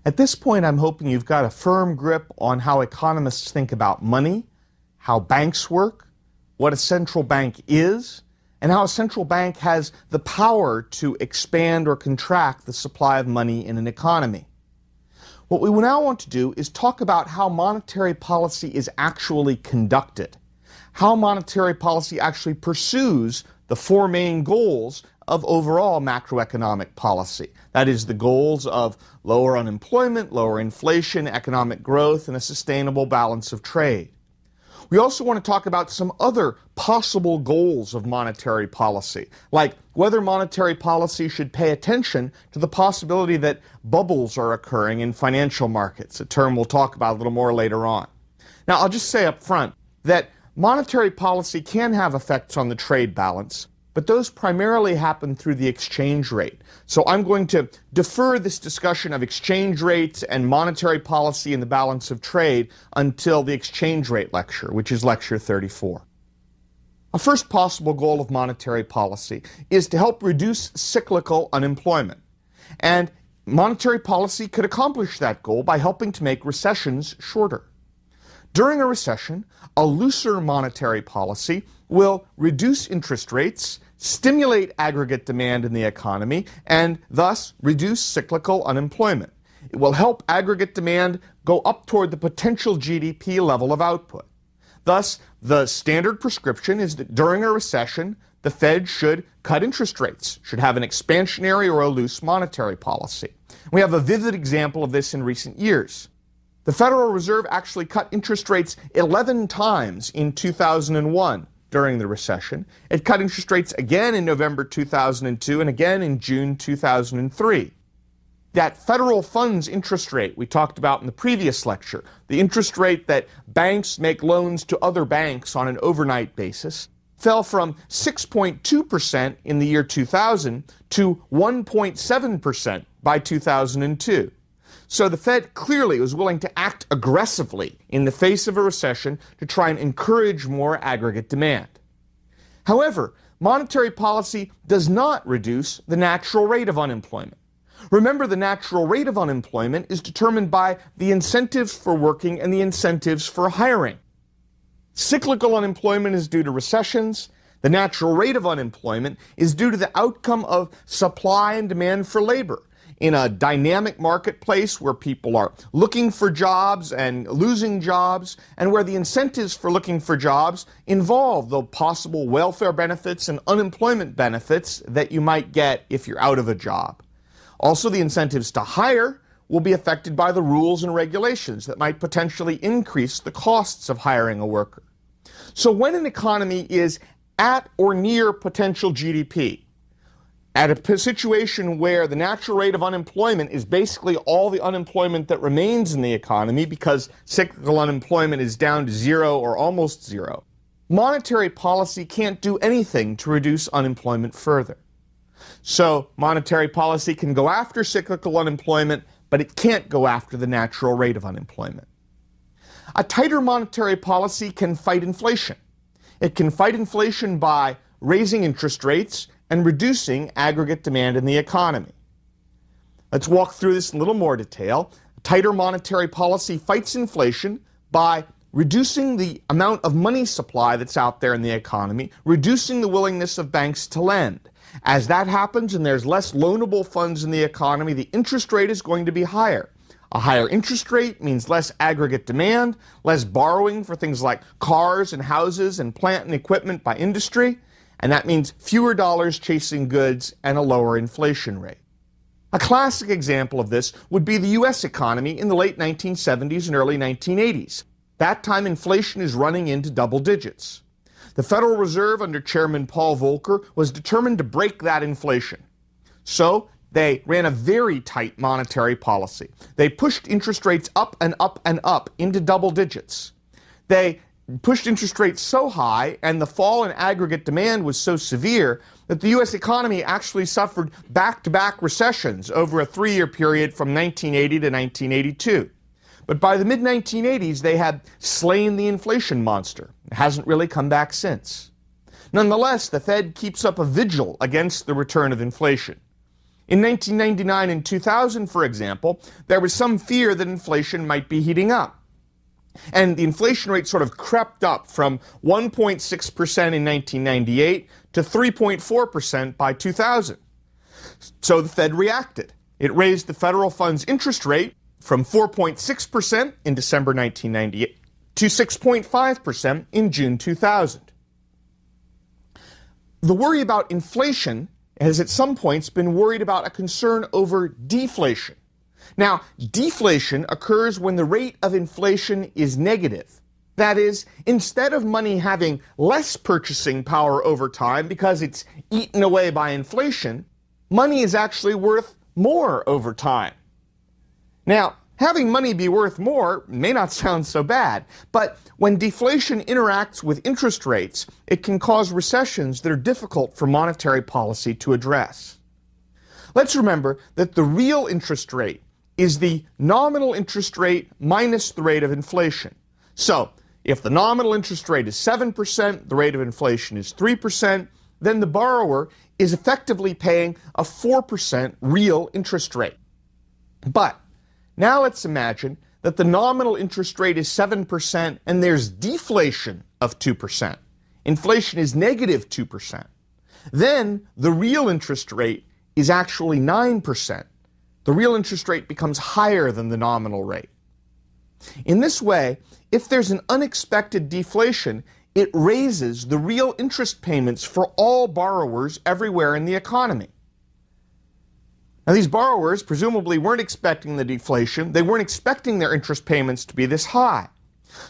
At this point, I'm hoping you've got a firm grip on how economists think about money, how banks work, what a central bank is, and how a central bank has the power to expand or contract the supply of money in an economy. What we now want to do is talk about how monetary policy is actually conducted, how monetary policy actually pursues the four main goals of overall macroeconomic policy. That is, the goals of lower unemployment, lower inflation, economic growth, and a sustainable balance of trade. We also want to talk about some other possible goals of monetary policy, like whether monetary policy should pay attention to the possibility that bubbles are occurring in financial markets, a term we'll talk about a little more later on. Now, I'll just say up front that monetary policy can have effects on the trade balance, but those primarily happen through the exchange rate. So I'm going to defer this discussion of exchange rates and monetary policy and the balance of trade until the exchange rate lecture, which is lecture 34. A first possible goal of monetary policy is to help reduce cyclical unemployment. And monetary policy could accomplish that goal by helping to make recessions shorter. During a recession, a looser monetary policy will reduce interest rates, stimulate aggregate demand in the economy, and thus reduce cyclical unemployment. It will help aggregate demand go up toward the potential GDP level of output. Thus, the standard prescription is that during a recession, the Fed should cut interest rates, should have an expansionary or a loose monetary policy. We have a vivid example of this in recent years. The Federal Reserve actually cut interest rates 11 times in 2001 during the recession. It cut interest rates again in November 2002 and again in June 2003. That federal funds interest rate we talked about in the previous lecture, the interest rate that banks make loans to other banks on an overnight basis, fell from 6.2% in the year 2000 to 1.7% by 2002. So the Fed clearly was willing to act aggressively in the face of a recession to try and encourage more aggregate demand. However, monetary policy does not reduce the natural rate of unemployment. Remember, the natural rate of unemployment is determined by the incentives for working and the incentives for hiring. Cyclical unemployment is due to recessions. The natural rate of unemployment is due to the outcome of supply and demand for labor. In a dynamic marketplace where people are looking for jobs and losing jobs, and where the incentives for looking for jobs involve the possible welfare benefits and unemployment benefits that you might get if you're out of a job. Also, the incentives to hire will be affected by the rules and regulations that might potentially increase the costs of hiring a worker. So when an economy is at or near potential GDP, at a situation where the natural rate of unemployment is basically all the unemployment that remains in the economy because cyclical unemployment is down to zero or almost zero, monetary policy can't do anything to reduce unemployment further. So monetary policy can go after cyclical unemployment, but it can't go after the natural rate of unemployment. A tighter monetary policy can fight inflation. It can fight inflation by raising interest rates and reducing aggregate demand in the economy. Let's walk through this in a little more detail. Tighter monetary policy fights inflation by reducing the amount of money supply that's out there in the economy, reducing the willingness of banks to lend. As that happens and there's less loanable funds in the economy, the interest rate is going to be higher. A higher interest rate means less aggregate demand, less borrowing for things like cars and houses and plant and equipment by industry, and that means fewer dollars chasing goods and a lower inflation rate. A classic example of this would be the U.S. economy in the late 1970s and early 1980s. That time inflation is running into double digits. The Federal Reserve under Chairman Paul Volcker was determined to break that inflation. So they ran a very tight monetary policy. They pushed interest rates up and up and up into double digits. They pushed interest rates so high and the fall in aggregate demand was so severe that the U.S. economy actually suffered back-to-back recessions over a 3-year period from 1980 to 1982. But by the mid-1980s, they had slain the inflation monster. It hasn't really come back since. Nonetheless, the Fed keeps up a vigil against the return of inflation. In 1999 and 2000, for example, there was some fear that inflation might be heating up. And the inflation rate sort of crept up from 1.6% in 1998 to 3.4% by 2000. So the Fed reacted. It raised the federal funds interest rate from 4.6% in December 1998 to 6.5% in June 2000. The worry about inflation has at some points been worried about a concern over deflation. Now, deflation occurs when the rate of inflation is negative. That is, instead of money having less purchasing power over time because it's eaten away by inflation, money is actually worth more over time. Now, having money be worth more may not sound so bad, but when deflation interacts with interest rates, it can cause recessions that are difficult for monetary policy to address. Let's remember that the real interest rate is the nominal interest rate minus the rate of inflation. So, if the nominal interest rate is 7%, the rate of inflation is 3%, then the borrower is effectively paying a 4% real interest rate. But now let's imagine that the nominal interest rate is 7% and there's deflation of 2%. Inflation is negative 2%. Then the real interest rate is actually 9%. The real interest rate becomes higher than the nominal rate. In this way, if there's an unexpected deflation, it raises the real interest payments for all borrowers everywhere in the economy. Now, these borrowers presumably weren't expecting the deflation. They weren't expecting their interest payments to be this high.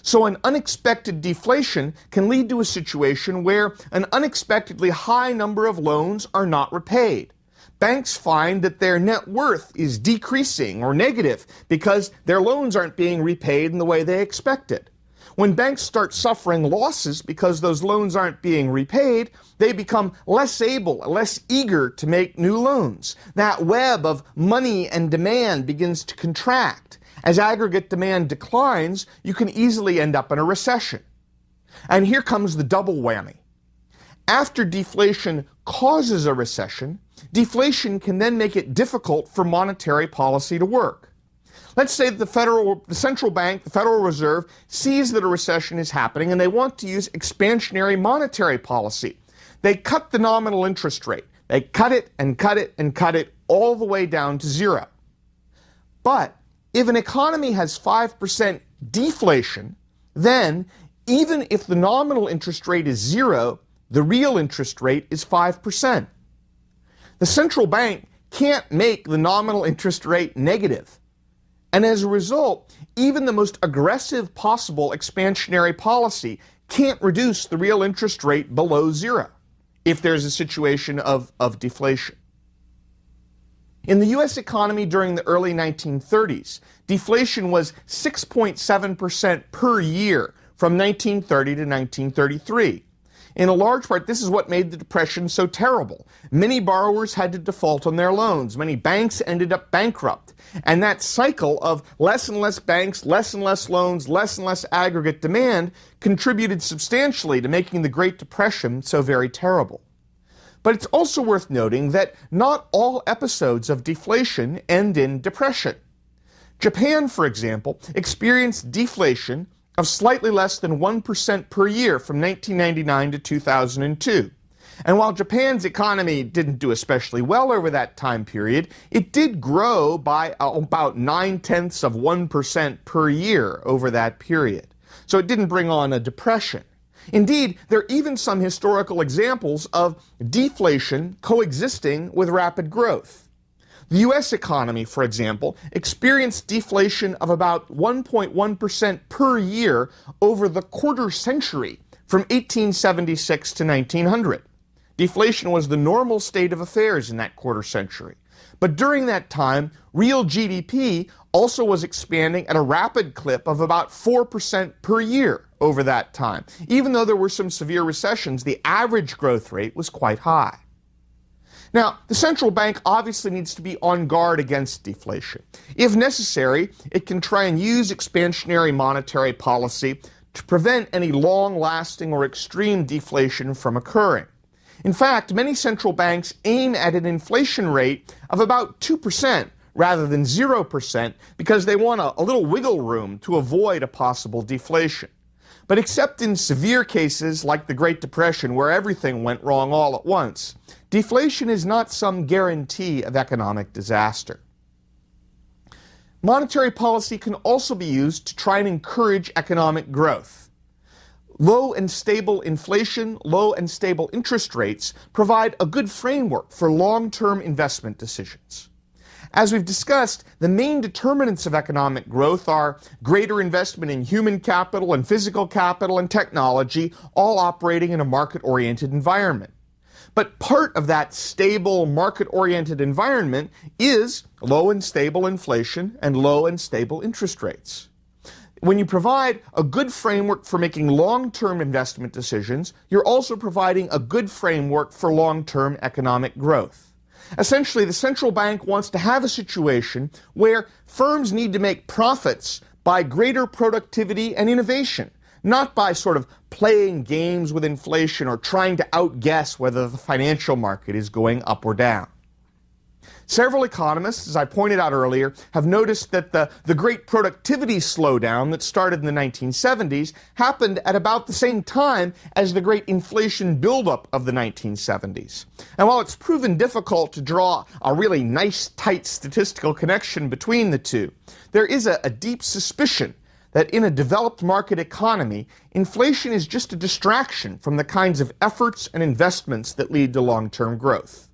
So an unexpected deflation can lead to a situation where an unexpectedly high number of loans are not repaid. Banks find that their net worth is decreasing or negative because their loans aren't being repaid in the way they expected. When banks start suffering losses because those loans aren't being repaid, they become less able, less eager to make new loans. That web of money and demand begins to contract. As aggregate demand declines, you can easily end up in a recession. And here comes the double whammy. After deflation causes a recession, deflation can then make it difficult for monetary policy to work. Let's say that the central bank, the Federal Reserve, sees that a recession is happening and they want to use expansionary monetary policy. They cut the nominal interest rate. They cut it and cut it and cut it all the way down to zero. But if an economy has 5% deflation, then even if the nominal interest rate is zero, the real interest rate is 5%. The central bank can't make the nominal interest rate negative. And as a result, even the most aggressive possible expansionary policy can't reduce the real interest rate below zero if there's a situation of deflation. In the U.S. economy during the early 1930s, deflation was 6.7% per year from 1930 to 1933. In a large part, this is what made the Depression so terrible. Many borrowers had to default on their loans. Many banks ended up bankrupt. And that cycle of less and less banks, less and less loans, less and less aggregate demand contributed substantially to making the Great Depression so very terrible. But it's also worth noting that not all episodes of deflation end in depression. Japan, for example, experienced deflation of slightly less than 1% per year from 1999 to 2002. And while Japan's economy didn't do especially well over that time period, it did grow by about 0.9% per year over that period. So it didn't bring on a depression. Indeed, there are even some historical examples of deflation coexisting with rapid growth. The U.S. economy, for example, experienced deflation of about 1.1% per year over the quarter century from 1876 to 1900. Deflation was the normal state of affairs in that quarter century. But during that time, real GDP also was expanding at a rapid clip of about 4% per year over that time. Even though there were some severe recessions, the average growth rate was quite high. Now, the central bank obviously needs to be on guard against deflation. If necessary, it can try and use expansionary monetary policy to prevent any long-lasting or extreme deflation from occurring. In fact, many central banks aim at an inflation rate of about 2% rather than 0% because they want a little wiggle room to avoid a possible deflation. But except in severe cases like the Great Depression where everything went wrong all at once, deflation is not some guarantee of economic disaster. Monetary policy can also be used to try and encourage economic growth. Low and stable inflation, low and stable interest rates provide a good framework for long-term investment decisions. As we've discussed, the main determinants of economic growth are greater investment in human capital and physical capital and technology, all operating in a market-oriented environment. But part of that stable, market-oriented environment is low and stable inflation and low and stable interest rates. When you provide a good framework for making long-term investment decisions, you're also providing a good framework for long-term economic growth. Essentially, the central bank wants to have a situation where firms need to make profits by greater productivity and innovation, not by sort of playing games with inflation or trying to outguess whether the financial market is going up or down. Several economists, as I pointed out earlier, have noticed that the great productivity slowdown that started in the 1970s happened at about the same time as the great inflation buildup of the 1970s. And while it's proven difficult to draw a really nice, tight statistical connection between the two, there is a deep suspicion that in a developed market economy, inflation is just a distraction from the kinds of efforts and investments that lead to long-term growth.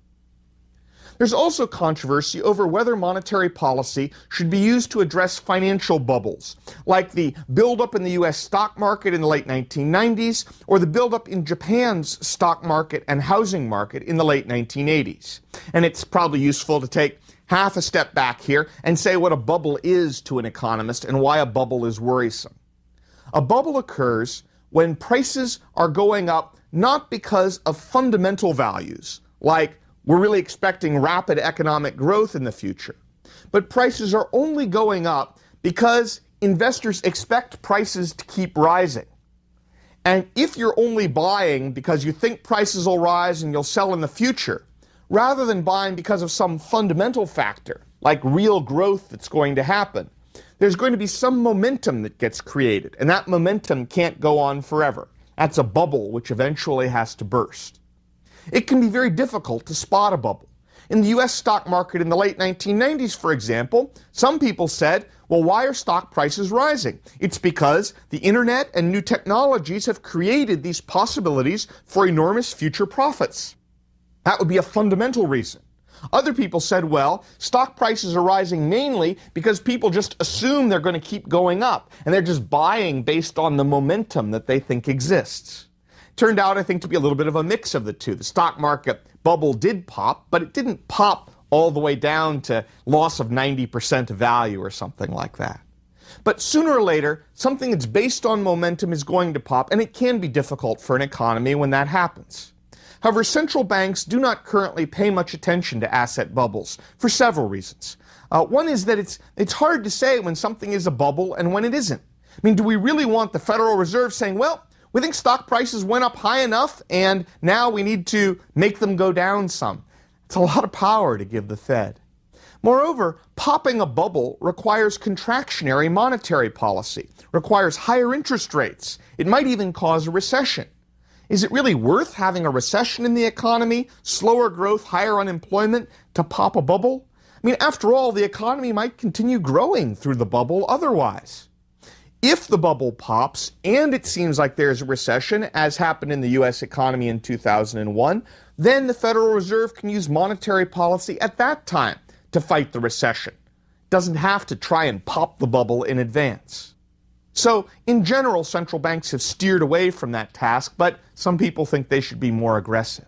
There's also controversy over whether monetary policy should be used to address financial bubbles, like the buildup in the U.S. stock market in the late 1990s, or the buildup in Japan's stock market and housing market in the late 1980s. And it's probably useful to take half a step back here and say what a bubble is to an economist and why a bubble is worrisome. A bubble occurs when prices are going up not because of fundamental values, like we're really expecting rapid economic growth in the future. But prices are only going up because investors expect prices to keep rising. And if you're only buying because you think prices will rise and you'll sell in the future, rather than buying because of some fundamental factor, like real growth that's going to happen, there's going to be some momentum that gets created, and that momentum can't go on forever. That's a bubble which eventually has to burst. It can be very difficult to spot a bubble. In the U.S. stock market in the late 1990s, for example, some people said, well, why are stock prices rising? It's because the internet and new technologies have created these possibilities for enormous future profits. That would be a fundamental reason. Other people said, well, stock prices are rising mainly because people just assume they're going to keep going up, and they're just buying based on the momentum that they think exists. Turned out, I think, to be a little bit of a mix of the two. The stock market bubble did pop, but it didn't pop all the way down to loss of 90% of value or something like that. But sooner or later, something that's based on momentum is going to pop, and it can be difficult for an economy when that happens. However, central banks do not currently pay much attention to asset bubbles for several reasons. One is that it's hard to say when something is a bubble and when it isn't. I mean, do we really want the Federal Reserve saying, well, we think stock prices went up high enough, and now we need to make them go down some? It's a lot of power to give the Fed. Moreover, popping a bubble requires contractionary monetary policy, requires higher interest rates. It might even cause a recession. Is it really worth having a recession in the economy, slower growth, higher unemployment to pop a bubble? I mean, after all, the economy might continue growing through the bubble otherwise. If the bubble pops and it seems like there's a recession, as happened in the U.S. economy in 2001, then the Federal Reserve can use monetary policy at that time to fight the recession. It doesn't have to try and pop the bubble in advance. So, in general, central banks have steered away from that task, but some people think they should be more aggressive.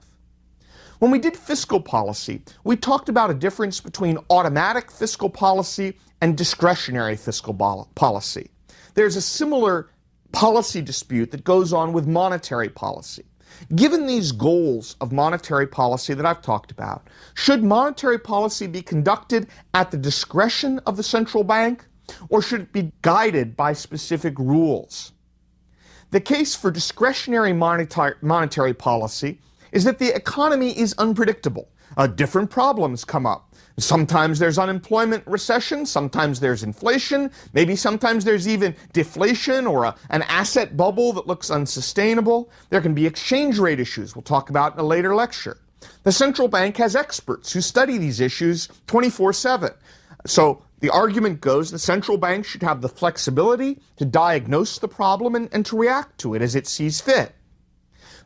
When we did fiscal policy, we talked about a difference between automatic fiscal policy and discretionary fiscal policy. There's a similar policy dispute that goes on with monetary policy. Given these goals of monetary policy that I've talked about, should monetary policy be conducted at the discretion of the central bank, or should it be guided by specific rules? The case for discretionary monetary policy is that the economy is unpredictable. Different problems come up. Sometimes there's unemployment, recession, sometimes there's inflation, maybe sometimes there's even deflation or an asset bubble that looks unsustainable. There can be exchange rate issues we'll talk about in a later lecture. The central bank has experts who study these issues 24/7. So the argument goes the central bank should have the flexibility to diagnose the problem and to react to it as it sees fit.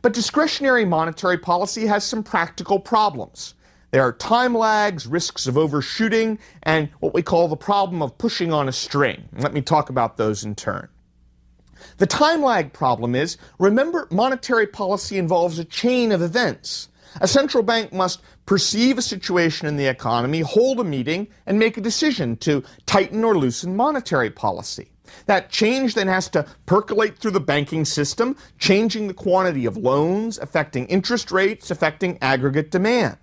But discretionary monetary policy has some practical problems. There are time lags, risks of overshooting, and what we call the problem of pushing on a string. Let me talk about those in turn. The time lag problem is, remember, monetary policy involves a chain of events. A central bank must perceive a situation in the economy, hold a meeting, and make a decision to tighten or loosen monetary policy. That change then has to percolate through the banking system, changing the quantity of loans, affecting interest rates, affecting aggregate demand.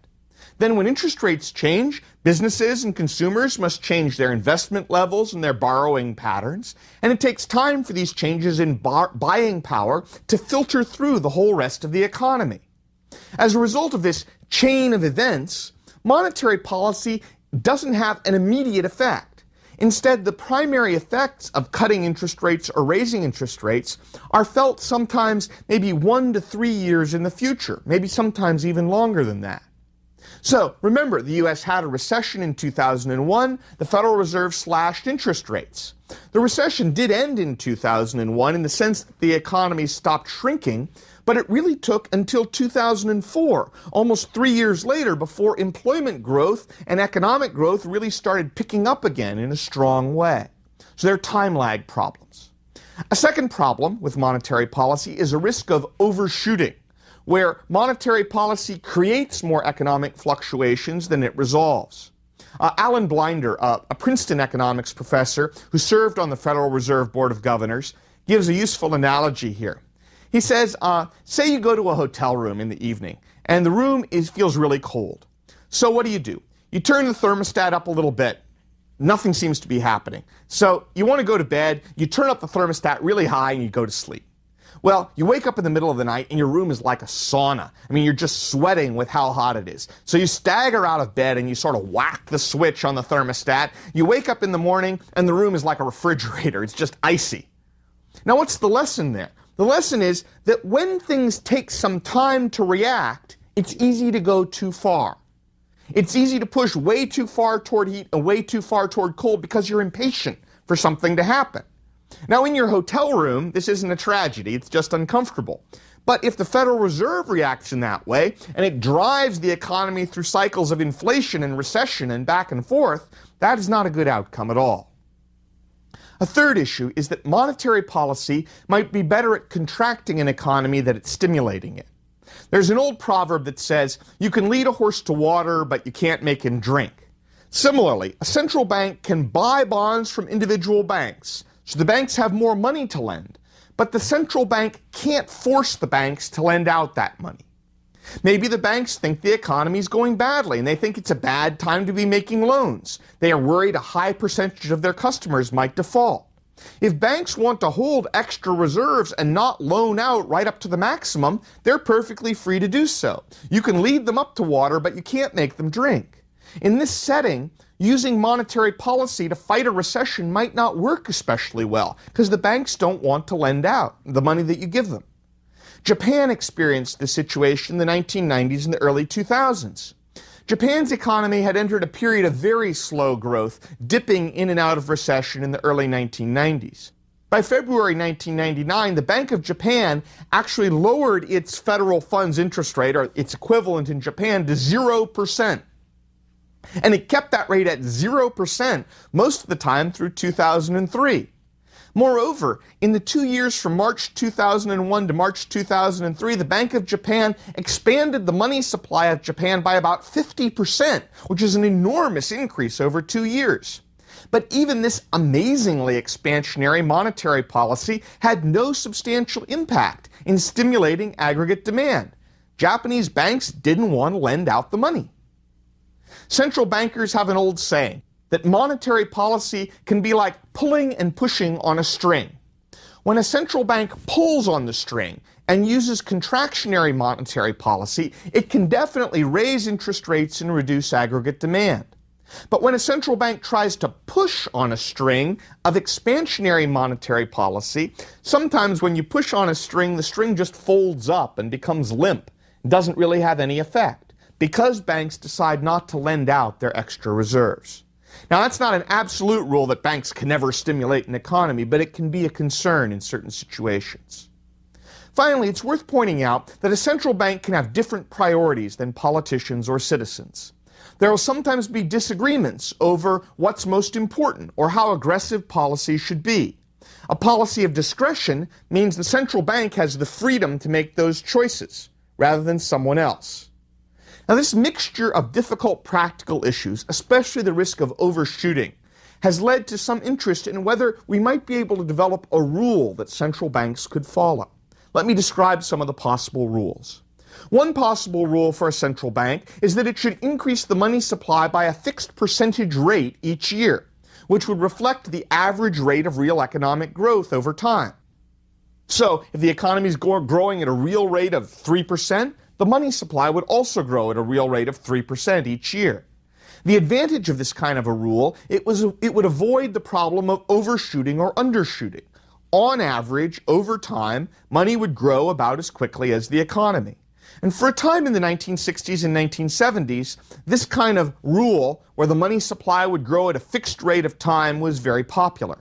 Then when interest rates change, businesses and consumers must change their investment levels and their borrowing patterns, and it takes time for these changes in buying power to filter through the whole rest of the economy. As a result of this chain of events, monetary policy doesn't have an immediate effect. Instead, the primary effects of cutting interest rates or raising interest rates are felt sometimes maybe 1 to 3 years in the future, maybe sometimes even longer than that. So, remember, the U.S. had a recession in 2001. The Federal Reserve slashed interest rates. The recession did end in 2001 in the sense that the economy stopped shrinking, but it really took until 2004, almost 3 years later, before employment growth and economic growth really started picking up again in a strong way. So there are time lag problems. A second problem with monetary policy is a risk of overshooting, where monetary policy creates more economic fluctuations than it resolves. Alan Blinder, a Princeton economics professor who served on the Federal Reserve Board of Governors, gives a useful analogy here. He says, say you go to a hotel room in the evening, and the room feels really cold. So what do? You turn the thermostat up a little bit. Nothing seems to be happening. So you want to go to bed, you turn up the thermostat really high, and you go to sleep. Well, you wake up in the middle of the night and your room is like a sauna. I mean, you're just sweating with how hot it is. So you stagger out of bed and you sort of whack the switch on the thermostat. You wake up in the morning and the room is like a refrigerator. It's just icy. Now, what's the lesson there? The lesson is that when things take some time to react, it's easy to go too far. It's easy to push way too far toward heat and way too far toward cold because you're impatient for something to happen. Now, in your hotel room, this isn't a tragedy, it's just uncomfortable. But if the Federal Reserve reacts in that way, and it drives the economy through cycles of inflation and recession and back and forth, that is not a good outcome at all. A third issue is that monetary policy might be better at contracting an economy than at stimulating it. There's an old proverb that says, you can lead a horse to water, but you can't make him drink. Similarly, a central bank can buy bonds from individual banks, so the banks have more money to lend, but the central bank can't force the banks to lend out that money. Maybe the banks think the economy is going badly and they think it's a bad time to be making loans. They are worried a high percentage of their customers might default. If banks want to hold extra reserves and not loan out right up to the maximum, they're perfectly free to do so. You can lead them up to water, but you can't make them drink. In this setting, using monetary policy to fight a recession might not work especially well because the banks don't want to lend out the money that you give them. Japan experienced this situation in the 1990s and the early 2000s. Japan's economy had entered a period of very slow growth, dipping in and out of recession in the early 1990s. By February 1999, the Bank of Japan actually lowered its federal funds interest rate, or its equivalent in Japan, to 0%. And it kept that rate at 0% most of the time through 2003. Moreover, in the 2 years from March 2001 to March 2003, the Bank of Japan expanded the money supply of Japan by about 50%, which is an enormous increase over 2 years. But even this amazingly expansionary monetary policy had no substantial impact in stimulating aggregate demand. Japanese banks didn't want to lend out the money. Central bankers have an old saying that monetary policy can be like pulling and pushing on a string. When a central bank pulls on the string and uses contractionary monetary policy, it can definitely raise interest rates and reduce aggregate demand. But when a central bank tries to push on a string of expansionary monetary policy, sometimes when you push on a string, the string just folds up and becomes limp. It doesn't really have any effect because banks decide not to lend out their extra reserves. Now, that's not an absolute rule that banks can never stimulate an economy, but it can be a concern in certain situations. Finally, it's worth pointing out that a central bank can have different priorities than politicians or citizens. There will sometimes be disagreements over what's most important or how aggressive policy should be. A policy of discretion means the central bank has the freedom to make those choices rather than someone else. Now, this mixture of difficult practical issues, especially the risk of overshooting, has led to some interest in whether we might be able to develop a rule that central banks could follow. Let me describe some of the possible rules. One possible rule for a central bank is that it should increase the money supply by a fixed percentage rate each year, which would reflect the average rate of real economic growth over time. So, if the economy is growing at a real rate of 3%, the money supply would also grow at a real rate of 3% each year. The advantage of this kind of a rule, it would avoid the problem of overshooting or undershooting. On average, over time, money would grow about as quickly as the economy. And for a time in the 1960s and 1970s, this kind of rule, where the money supply would grow at a fixed rate of time, was very popular.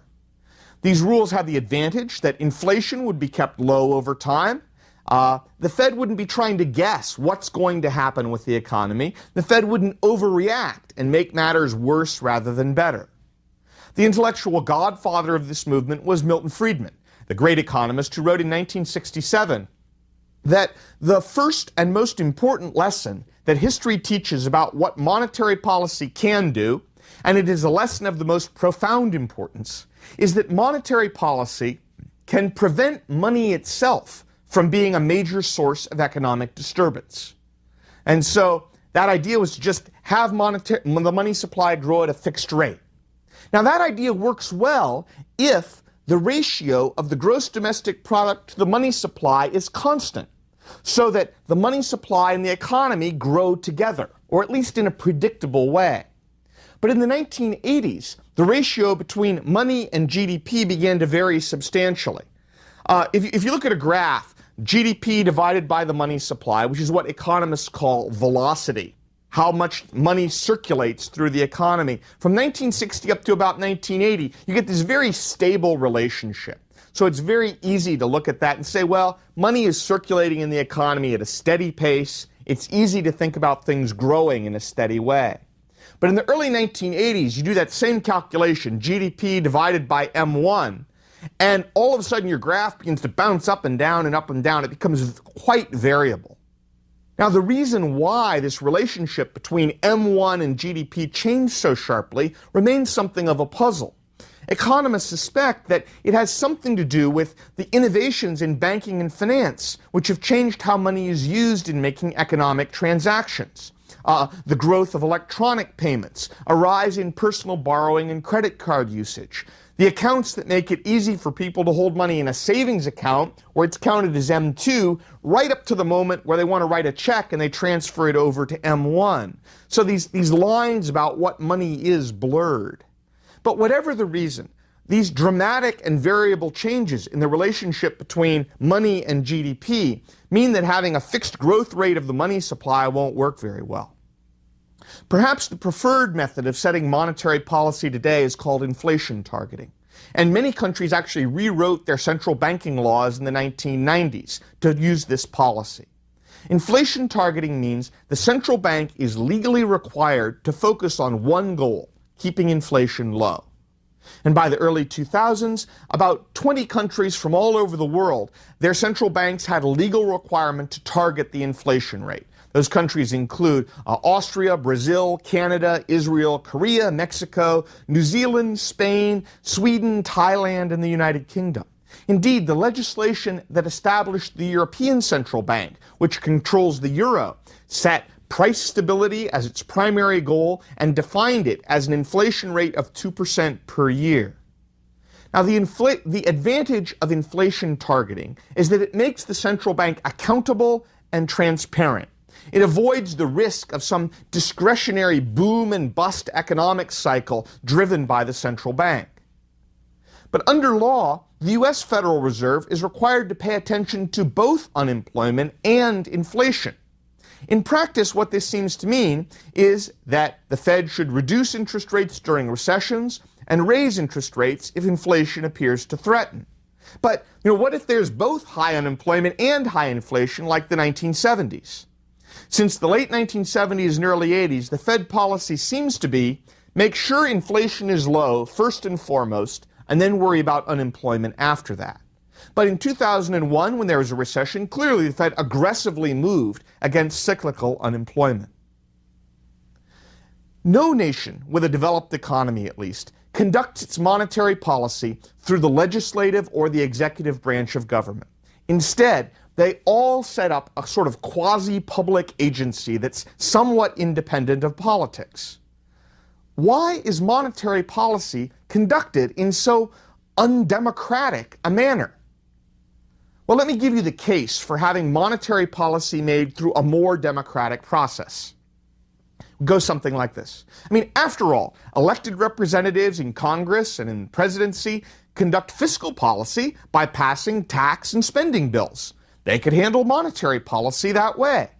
These rules had the advantage that inflation would be kept low over time. The Fed wouldn't be trying to guess what's going to happen with the economy. The Fed wouldn't overreact and make matters worse rather than better. The intellectual godfather of this movement was Milton Friedman, the great economist who wrote in 1967 that the first and most important lesson that history teaches about what monetary policy can do, and it is a lesson of the most profound importance, is that monetary policy can prevent money itself from being a major source of economic disturbance. And so that idea was to just have the money supply grow at a fixed rate. Now, that idea works well if the ratio of the gross domestic product to the money supply is constant, so that the money supply and the economy grow together, or at least in a predictable way. But in the 1980s, the ratio between money and GDP began to vary substantially. If you look at a graph, GDP divided by the money supply, which is what economists call velocity, how much money circulates through the economy. From 1960 up to about 1980, you get this very stable relationship. So it's very easy to look at that and say, well, money is circulating in the economy at a steady pace. It's easy to think about things growing in a steady way. But in the early 1980s, you do that same calculation, GDP divided by M1, and all of a sudden your graph begins to bounce up and down and up and down. It becomes quite variable. Now, the reason why this relationship between M1 and GDP changed so sharply remains something of a puzzle. Economists suspect that it has something to do with the innovations in banking and finance, which have changed how money is used in making economic transactions. The growth of electronic payments, a rise in personal borrowing and credit card usage, the accounts that make it easy for people to hold money in a savings account, where it's counted as M2, right up to the moment where they want to write a check and they transfer it over to M1. So these lines about what money is blurred. But whatever the reason, these dramatic and variable changes in the relationship between money and GDP mean that having a fixed growth rate of the money supply won't work very well. Perhaps the preferred method of setting monetary policy today is called inflation targeting. And many countries actually rewrote their central banking laws in the 1990s to use this policy. Inflation targeting means the central bank is legally required to focus on one goal, keeping inflation low. And by the early 2000s, about 20 countries from all over the world, their central banks had a legal requirement to target the inflation rate. Those countries include Austria, Brazil, Canada, Israel, Korea, Mexico, New Zealand, Spain, Sweden, Thailand, and the United Kingdom. Indeed, the legislation that established the European Central Bank, which controls the euro, set price stability as its primary goal and defined it as an inflation rate of 2% per year. Now, the advantage of inflation targeting is that it makes the central bank accountable and transparent. It avoids the risk of some discretionary boom and bust economic cycle driven by the central bank. But under law, the U.S. Federal Reserve is required to pay attention to both unemployment and inflation. In practice, what this seems to mean is that the Fed should reduce interest rates during recessions and raise interest rates if inflation appears to threaten. But, what if there's both high unemployment and high inflation like the 1970s? Since the late 1970s and early 80s, the Fed policy seems to be make sure inflation is low first and foremost, and then worry about unemployment after that. But in 2001, when there was a recession, clearly the Fed aggressively moved against cyclical unemployment. No nation, with a developed economy at least, conducts its monetary policy through the legislative or the executive branch of government. Instead, they all set up a sort of quasi-public agency that's somewhat independent of politics. Why is monetary policy conducted in so undemocratic a manner? Well, let me give you the case for having monetary policy made through a more democratic process. It goes something like this. After all, elected representatives in Congress and in the presidency conduct fiscal policy by passing tax and spending bills. They could handle monetary policy that way.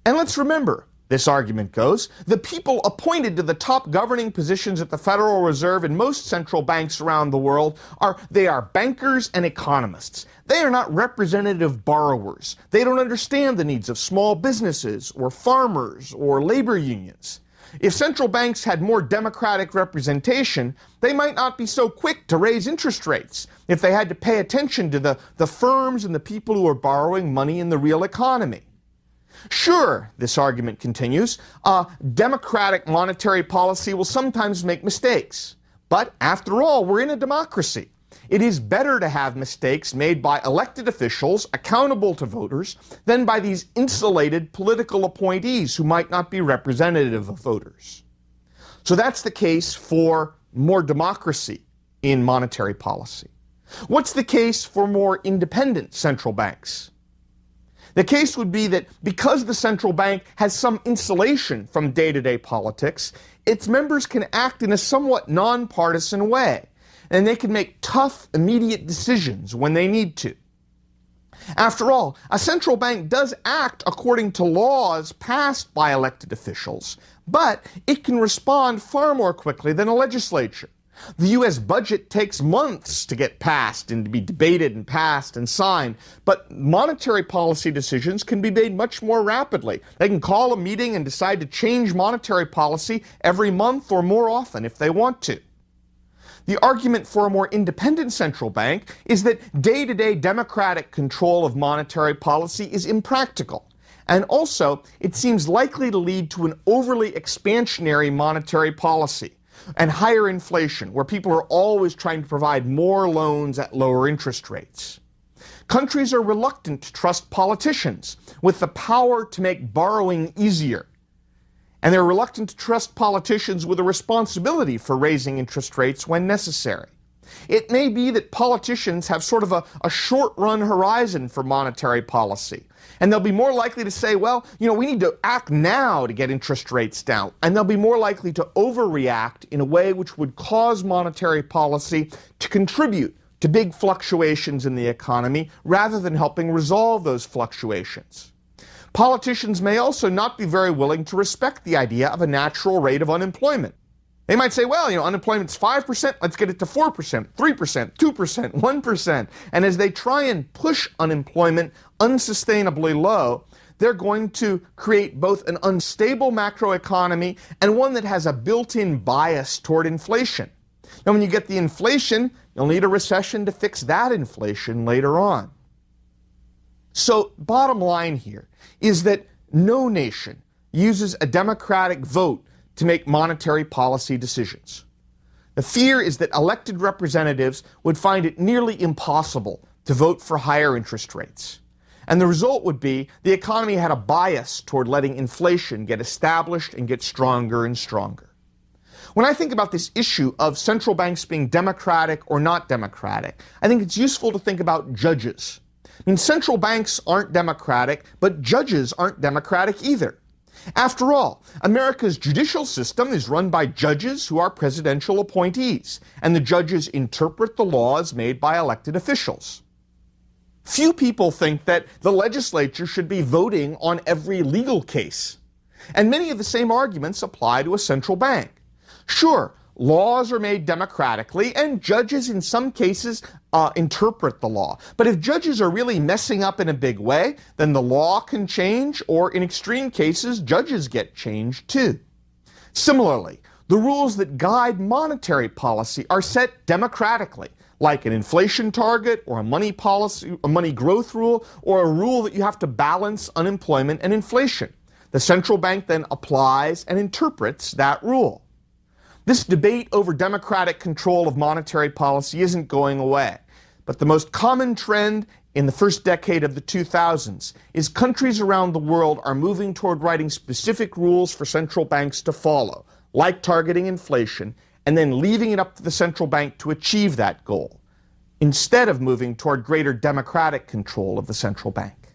And let's remember, this argument goes, the people appointed to the top governing positions at the Federal Reserve and most central banks around the world are bankers and economists. They are not representative borrowers. They don't understand the needs of small businesses or farmers or labor unions. If central banks had more democratic representation, they might not be so quick to raise interest rates if they had to pay attention to the firms and the people who are borrowing money in the real economy. Sure, this argument continues, democratic monetary policy will sometimes make mistakes. But after all, we're in a democracy. It is better to have mistakes made by elected officials accountable to voters than by these insulated political appointees who might not be representative of voters. So that's the case for more democracy in monetary policy. What's the case for more independent central banks? The case would be that because the central bank has some insulation from day-to-day politics, its members can act in a somewhat nonpartisan way, and they can make tough, immediate decisions when they need to. After all, a central bank does act according to laws passed by elected officials, but it can respond far more quickly than a legislature. The U.S. budget takes months to get passed and to be debated and passed and signed, but monetary policy decisions can be made much more rapidly. They can call a meeting and decide to change monetary policy every month or more often if they want to. The argument for a more independent central bank is that day-to-day democratic control of monetary policy is impractical. And also, it seems likely to lead to an overly expansionary monetary policy and higher inflation, where people are always trying to provide more loans at lower interest rates. Countries are reluctant to trust politicians with the power to make borrowing easier. And they're reluctant to trust politicians with a responsibility for raising interest rates when necessary. It may be that politicians have sort of a short-run horizon for monetary policy. And they'll be more likely to say, well, we need to act now to get interest rates down. And they'll be more likely to overreact in a way which would cause monetary policy to contribute to big fluctuations in the economy rather than helping resolve those fluctuations. Politicians may also not be very willing to respect the idea of a natural rate of unemployment. They might say, well, unemployment's 5%, let's get it to 4%, 3%, 2%, 1%. And as they try and push unemployment unsustainably low, they're going to create both an unstable macroeconomy and one that has a built-in bias toward inflation. Now, when you get the inflation, you'll need a recession to fix that inflation later on. So, bottom line here is that no nation uses a democratic vote to make monetary policy decisions. The fear is that elected representatives would find it nearly impossible to vote for higher interest rates. And the result would be the economy had a bias toward letting inflation get established and get stronger and stronger. When I think about this issue of central banks being democratic or not democratic, I think it's useful to think about judges. I mean, central banks aren't democratic, but judges aren't democratic either. After all, America's judicial system is run by judges who are presidential appointees, and the judges interpret the laws made by elected officials. Few people think that the legislature should be voting on every legal case. And many of the same arguments apply to a central bank. Sure, laws are made democratically, and judges in some cases interpret the law. But if judges are really messing up in a big way, then the law can change, or in extreme cases, judges get changed too. Similarly, the rules that guide monetary policy are set democratically, like an inflation target or a money growth rule, or a rule that you have to balance unemployment and inflation. The central bank then applies and interprets that rule. This debate over democratic control of monetary policy isn't going away, but the most common trend in the first decade of the 2000s is countries around the world are moving toward writing specific rules for central banks to follow, like targeting inflation, and then leaving it up to the central bank to achieve that goal, instead of moving toward greater democratic control of the central bank.